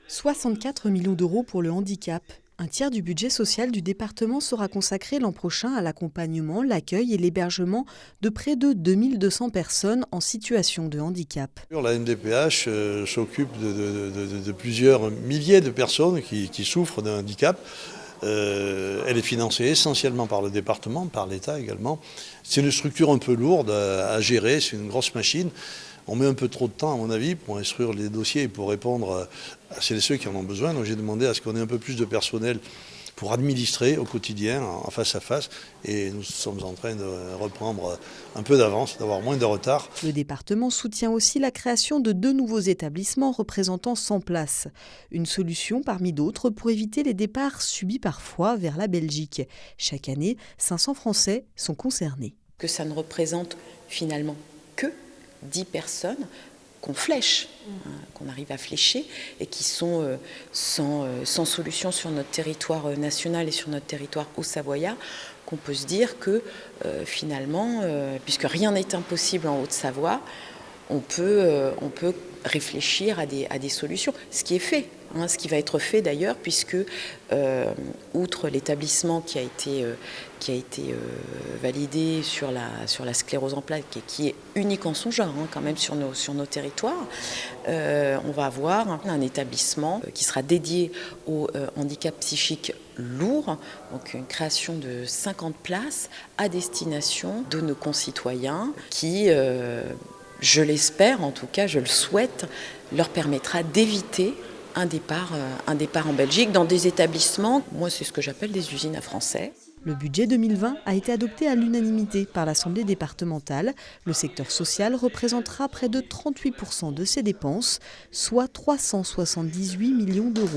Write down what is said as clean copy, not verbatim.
64 millions d'euros pour le handicap. Un tiers du budget social du département sera consacré l'an prochain à l'accompagnement, l'accueil et l'hébergement de près de 2200 personnes en situation de handicap. La MDPH s'occupe de plusieurs milliers de personnes qui souffrent d'un handicap. Elle est financée essentiellement par le département, par l'État également. C'est une structure un peu lourde à gérer, c'est une grosse machine. On met un peu trop de temps, à mon avis, pour instruire les dossiers et pour répondre à celles et ceux qui en ont besoin. Donc j'ai demandé à ce qu'on ait un peu plus de personnel pour administrer au quotidien, en face à face. Et nous sommes en train de reprendre un peu d'avance, d'avoir moins de retard. Le département soutient aussi la création de 2 nouveaux établissements représentant 100 places. Une solution parmi d'autres pour éviter les départs subis parfois vers la Belgique. Chaque année, 500 Français sont concernés. Que ça ne représente finalement que 10 personnes qu'on flèche, qu'on arrive à flécher et qui sont sans solution sur notre territoire national et sur notre territoire haut-savoyard, qu'on peut se dire que finalement, puisque rien n'est impossible en Haute-Savoie, on peut réfléchir à des solutions, ce qui est fait. Ce qui va être fait d'ailleurs, puisque outre l'établissement qui a été validé sur la sclérose en plaques et qui est unique en son genre quand même sur nos territoires, on va avoir un établissement qui sera dédié au handicap psychique lourd, donc une création de 50 places à destination de nos concitoyens qui, je l'espère, en tout cas je le souhaite, leur permettra d'éviter un départ en Belgique dans des établissements, moi c'est ce que j'appelle des usines à français. Le budget 2020 a été adopté à l'unanimité par l'Assemblée départementale. Le secteur social représentera près de 38% de ses dépenses, soit 378 millions d'euros.